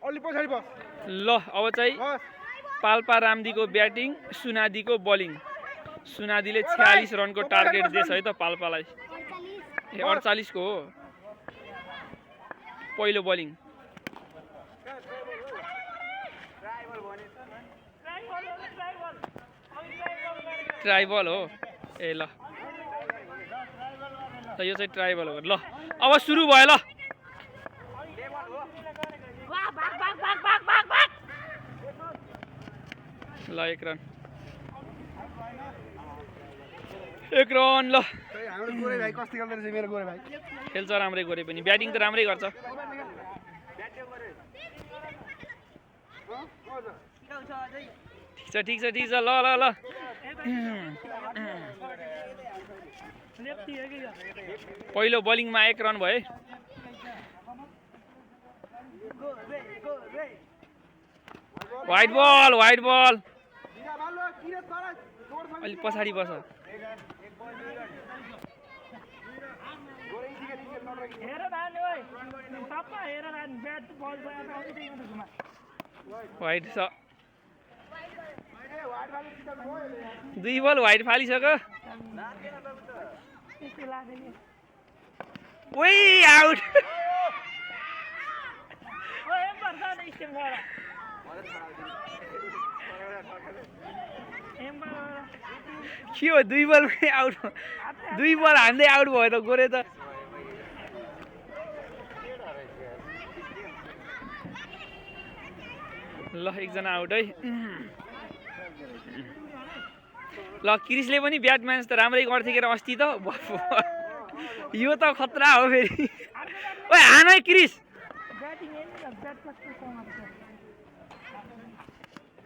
ल अब चाहिँ पाल्पा रामदीको ब्याटिङ, सुनादीको बलिङ। सुनादीले 46 रनको टार्गेट दिएछ है त पाल्पालाई। 48 को हो पहिलो बलिङ। ट्राइबल हो ए ल यो चाहिँ ट्राइबल हो ल। अब सुरु भयो ल। ल एक रन ल खेल्छ राम्रै गोरे पनि ब्याटिङ त राम्रै गर्छ। ठिक छ ल ल ल पहिलो बलिङमा 1 रन भयो। वाइड बल अलि पछाडि बस। वाइड छ 2 बल वाइड फालिसक्यो। ओइ आउट। के हो 2 बलमै आउट 2 बल हान्दै आउट भयो त गोरे त। ल एकजना आउट है। ल क्रिसले पनि ब्याट म्याच त राम्रै गर्थ्यो के अस्ति त। यो त खतरा हो फेरि। ओइ हान है क्रिस।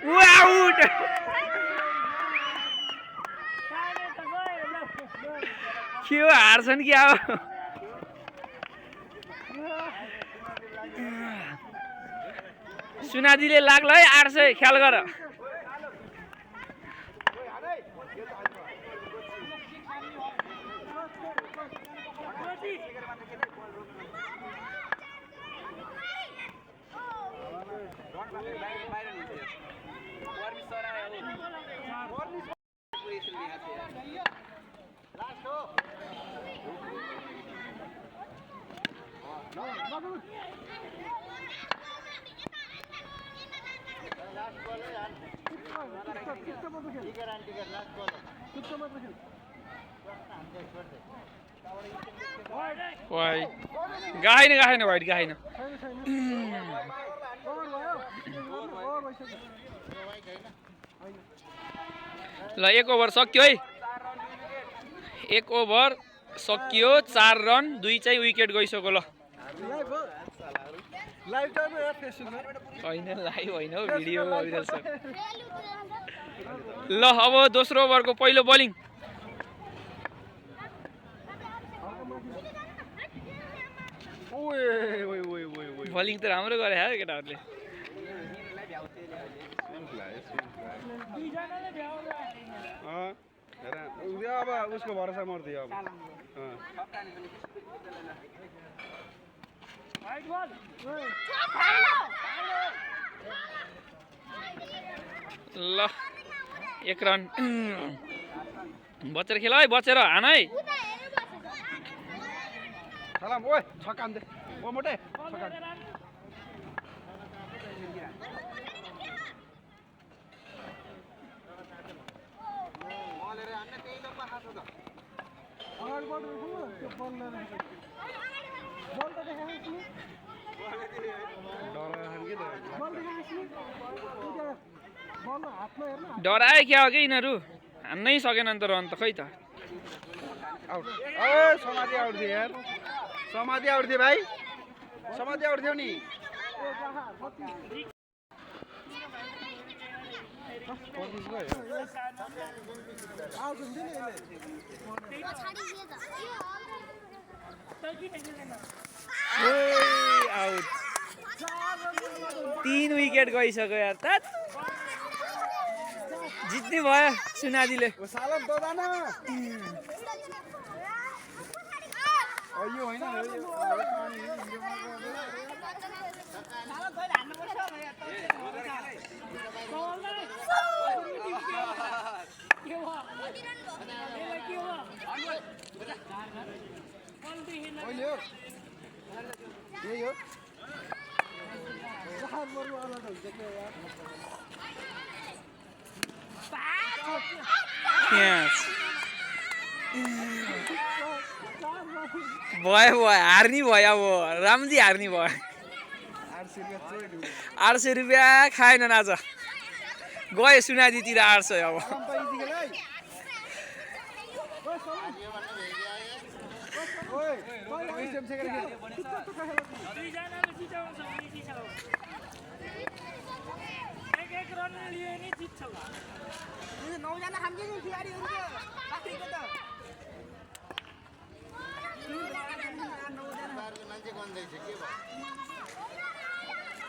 आउट के हो हार्छन् कि अब। सुनादीले लाग्ला है 800 ख्याल गर। गाएन वाइड गाएन। ल 1 ओभर सक्यो है। 1 ओभर सकियो 4 रन 2 चाहिँ विकेट गइसक्यो। ल होइन लाइभ होइन हौ भिडियो भइरहेछ। ल अब दोस्रो ओभरको पहिलो बलिङ। बलिङ त राम्रो गरे है केटाहरूले। अब उसको भरोसा मर्दियो अब। ल 1 रन बचेर खेल है बचेर हान है। सलाम ओए छक्का दे ओ मोटे छक्का। डराए क्या हो कि यिनीहरू हान्नै सकेन त रन त खै त। आउट ए समाधि आउट दिए यार। समाधि आउट दिए भाइ। समाधि आउट दियो नि। आउट 3 विकेट गइसक्यो यार त। जित्ने भयो सुनादीले। सालम दोदाना यो होइन यही हो चार बरु अलग हुन्छ के यार भयो हार्नी भयो अब रामजी हार्नी भयो 800 रुपियाँ खाएन आज गयो सुनादीतिर 800 अब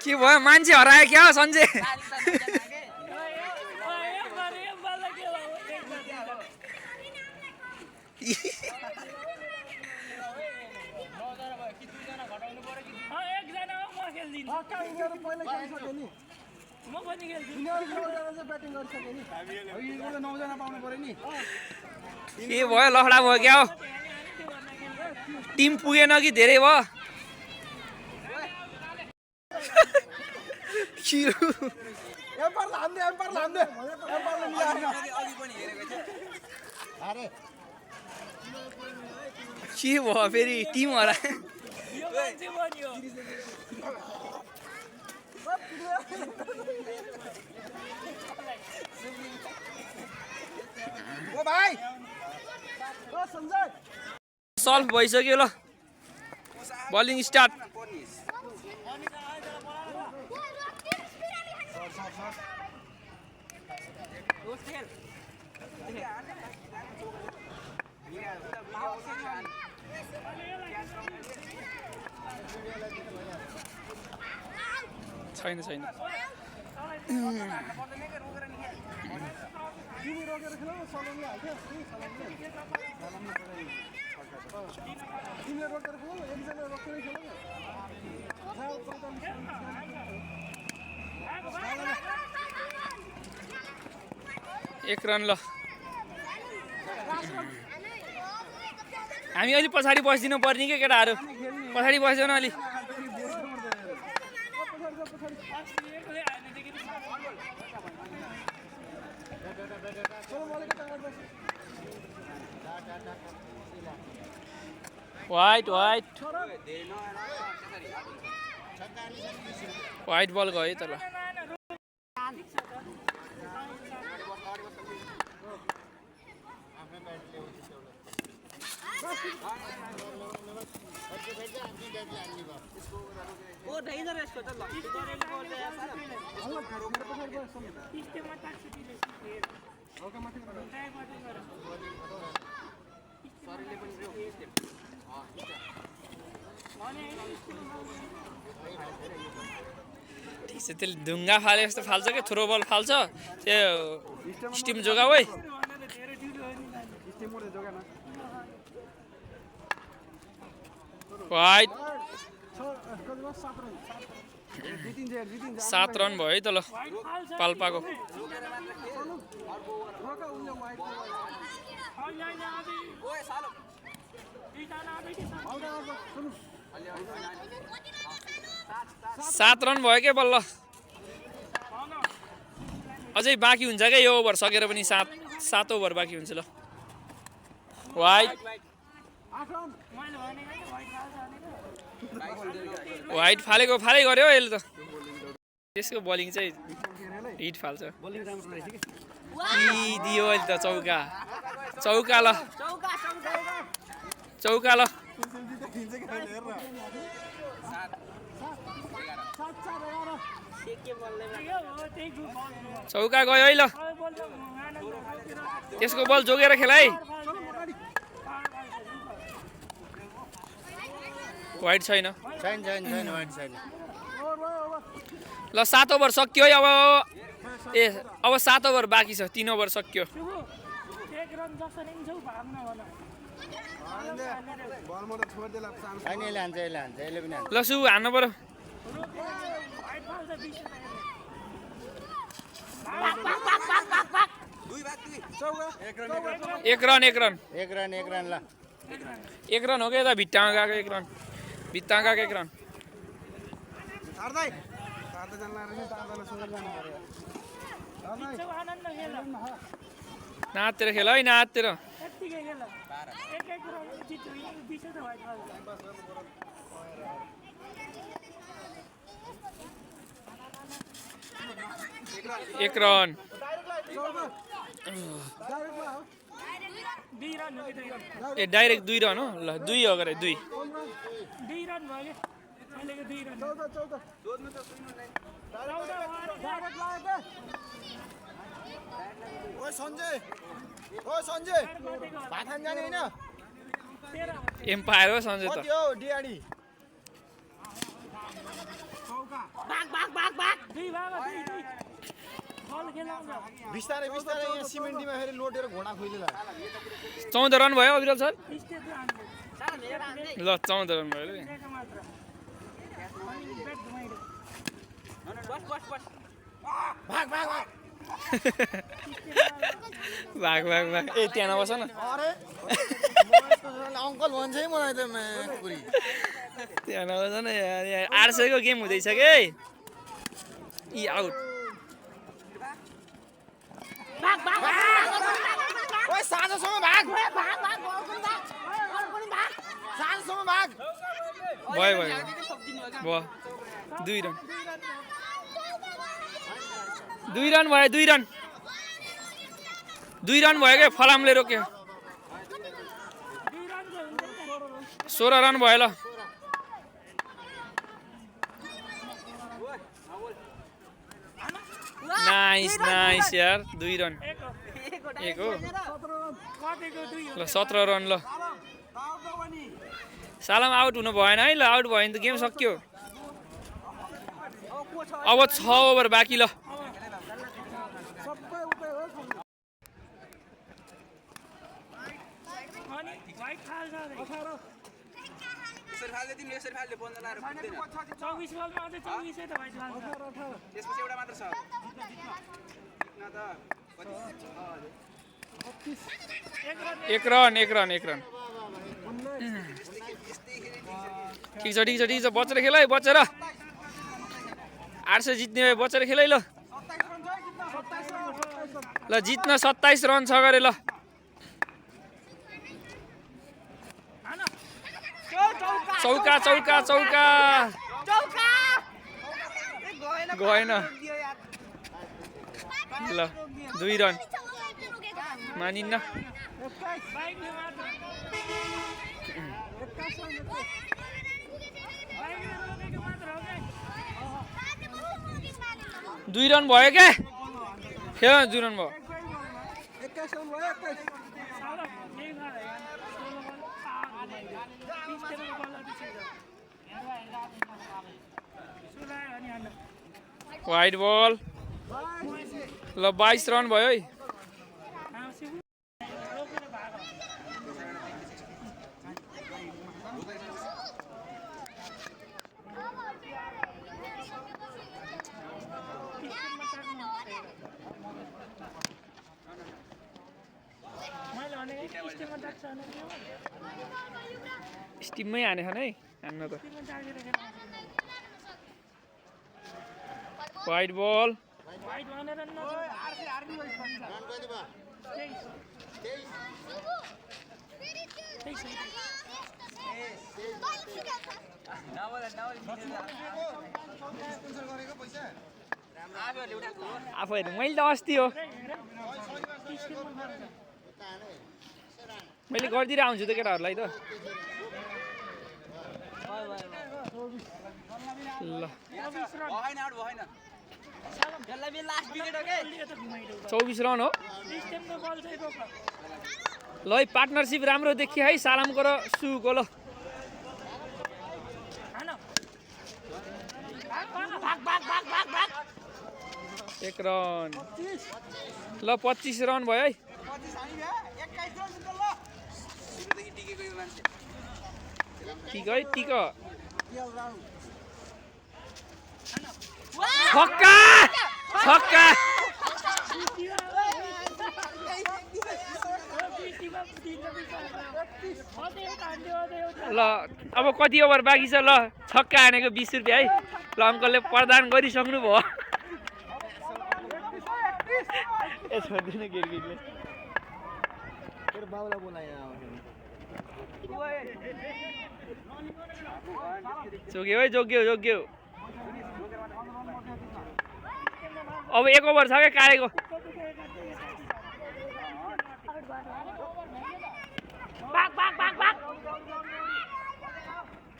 के भयो मान्छे हरायो क्या सन्जय के भयो लफडा भयो क्या हो टिम पुगेन कि धेरै भयो के भयो फेरि टिम हरा सल्भ भइसक्यो ल बलिङ स्टार्ट छैन छैन एक रन ल हामी अलि पछाडि बस्दिनु पर्ने के केटाहरू पछाडि बस्दैन अलि वाइट वाइट वाइट बल गयो तर ठिक छ त्यसले ढुङ्गा फाले जस्तो फाल्छ क्या थ्रो बल फाल्छ त्यो स्टिम जोगा ओइ वाइट 7 रन भयो है त ल पाल्पाको सात रन भयो के बल्ल अझै बाँकी हुन्छ क्या यो ओभर सकेर पनि 7 ओभर बाँकी हुन्छ ल वाइट वाइट फालेको फालै गर्यो यसले त त्यसको बलिङ चाहिँ हिट फाल्छ दियो अहिले त चौका चौका ल चौका ल चौका गयो है ल त्यसको बल जोगेर खेला है वाइट छैन ल 7 ओभर सक्यो है अब ए अब 7 ओभर बाँकी छ 3 ओभर सक्यो ल सु हान्नु पर्यो एक रन ल एक रन हो क्या त भित्तामा गएको एक रन भित्तामा गएको एक रन सार्दै जान लाग्यो दादालाई सुगर जानु पर्यो नाचेर खेल है नाचेर एक रन ए डाइरेक्ट 2 रन हो ल 2 हो गरे 2 रन भयो अहिलेको 2 रन ओइ सञ्जय भात खान जाने हैन एम्पायर हो सञ्जय त कति हो डिआडी बिस्तारै यहाँ सिमेन्टीमा फेरि लोटेर घोडा खोइदिला 14 रन भयो अविरल सर ल 14 रन भयो रे भाग ए त्यहाँ नबस न अरे अंकल भन्छ है मलाई त कुरी त्यहाँ नबस न यार 800 को गेम हुँदैछ के ई आउट ओइ साझोसम्म भाग साझोसम्म भाग भयो 2 रन 2 रन भयो 2 रन भयो के फलामले रोक्यो 16 रन भयो ल नाइस यार 2 रन एक हो ल 17 रन ल सालाम आउट हुनु भएन है ल आउट भयो भने त गेम सक्यो अब 6 ओभर बाँकी ल एक रन ठिक छ बचेर खेल है बचेर 800 जित्ने भए बचेर खेल है ल जित्न 27 रन छ गरे ल चौका गएन ल 2 रन मानिन्न दुई रन भयो क्या खेल 2 रन भयो वाइड बल ल 22 रन भयो है स्टिममै हाने खाने है हान्न त वाइड बल आफू हेर्नु मैले त अस्ति हो मैले गरिदिएर आउँछु त केटाहरूलाई त ल 24 रन हो ल पार्टनरसिप राम्रो देखियो है सालामको र सुको ल एक रन ल 25 रन भयो है ठीक है टिक छक्का छक्का ल अब कति ओभर बाँकी छ ल छक्का हानेको 20 रुपियाँ है ल अङ्कलले प्रदान गरिसक्नु भयो ए छोड्दिनु गिरगिटले तेरो बाबुलाई बोलाए यहाँ जोग्यो है जोग्यो जोग्यो अब 1 ओभर छ क्या कालेको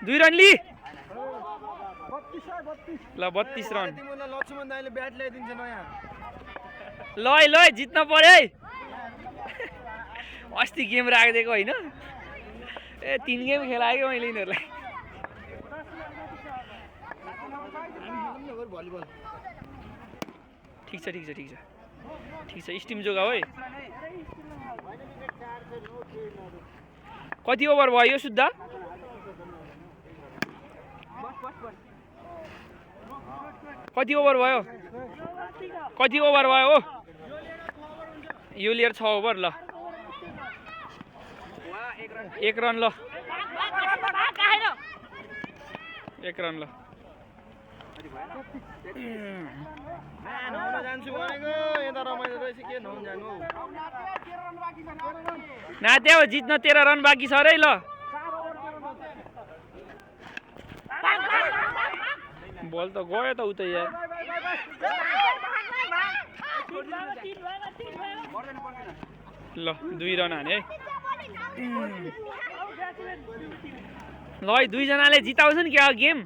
दुई रन लि ल 32 रन तिमीलाई लक्ष्मण दाइले ब्याट ल्याइदिन्छ नयाँ ल ल जित्न पर्यो है अस्ति गेम राखिदिएको होइन ए 3 गेम खेलायो मैले यिनीहरूलाई भलिबल ठिक छ ठिक छ ठिक छ ठिक छ स्टिम जोगा है कति ओभर भयो यो सुद्धा कति ओभर भयो हो यो लिएर 6 ओभर ल 1 रन ल 1 रन ल जान्छु भनेको यता रमाइलो रहेछ के नहुन जानु नाते हो जित्न 13 रन बाँकी छ रे ल बल त गयो त उतै यार ल 2 रन हाने है ल 2 जनाले जिताउँछन् क्या गेम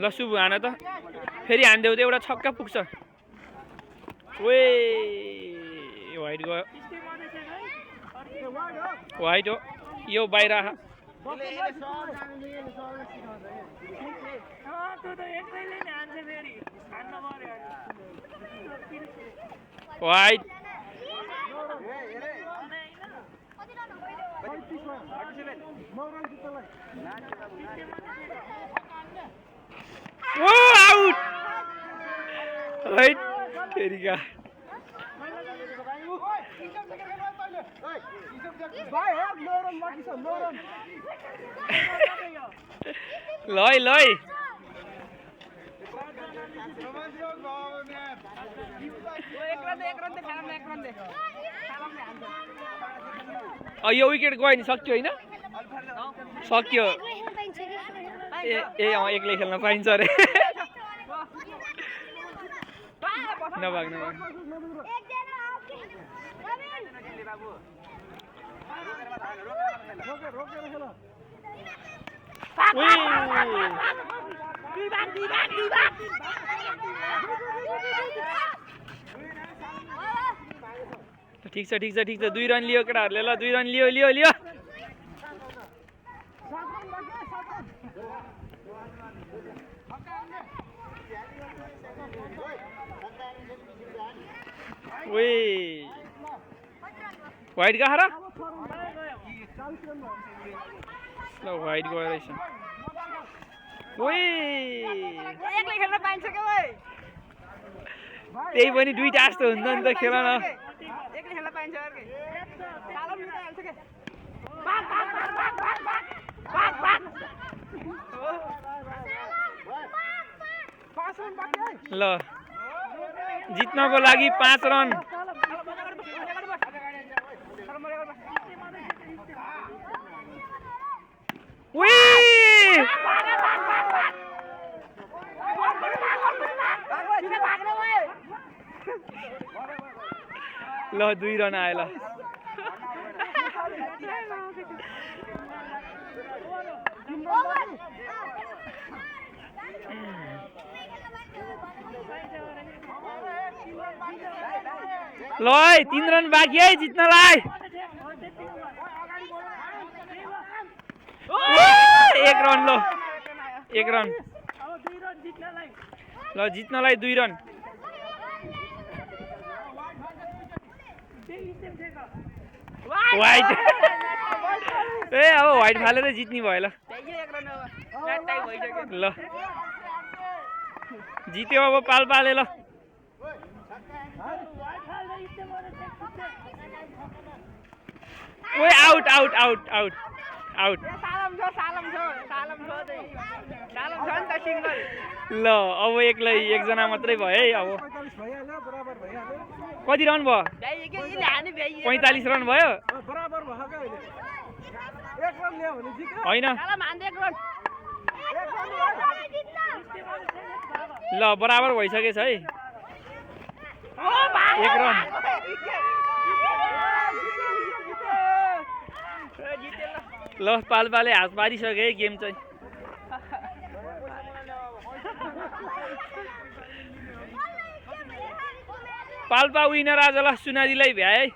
ल शुभ हान त फेरि हान्देऊ त एउटा छक्का पुग्छ ओए वाइट गयो वाइट हो यो बाहिर वाइट ओ आउट राइट तेरीका लय लय यो विकेट गयो नि सक्यो होइन सक्यो ए एक्लै खेल्न पाइन्छ अरे नभाग नभाग ठिक छ 2 रन लियो केटाहरूले ल 2 रन लियो लियो लियो वाइट गयो र ल वाइट गयो रहेछ एक्लै खेल्न पाइन्छ के भाइ त्यही पनि दुईटा जस्तो हुन्छ नि त खेल न एक्लै खेल्न पाइन्छ अर्कै सालम निकाल्छ के ल जित्नको लागि 5 रन ल 2 रन आयो ल ल 3 रन बाँकी है जित्नलाई 1 रन ल 1 रन ल जित्नलाई 2 रन वाइट ए अब वाइट फालेर जित्ने भयो ल ल जित्यो अब पाल्पाले ल ओए out out out out out सालम छ चाहिँ सालम छ नि त सिङ्गल ल अब एक्लै एकजना मात्रै भयो है अब 45 भइहाल्यो बराबर भइहाल्यो कति रन भयो भ्याइ के यिले हाने भ्याइ 45 रन भयो बराबर भयो क्या अहिले 1 रन ल्यायो भने जित्यो होइन सालम हान्दै 1 रन ल बराबर भइसकेछ है ओ भाइ 1 रन ल पाल्पाले हात पारिसके है गेम चाहिँ पाल्पा विनर आज ल सुनादीलाई भ्याए है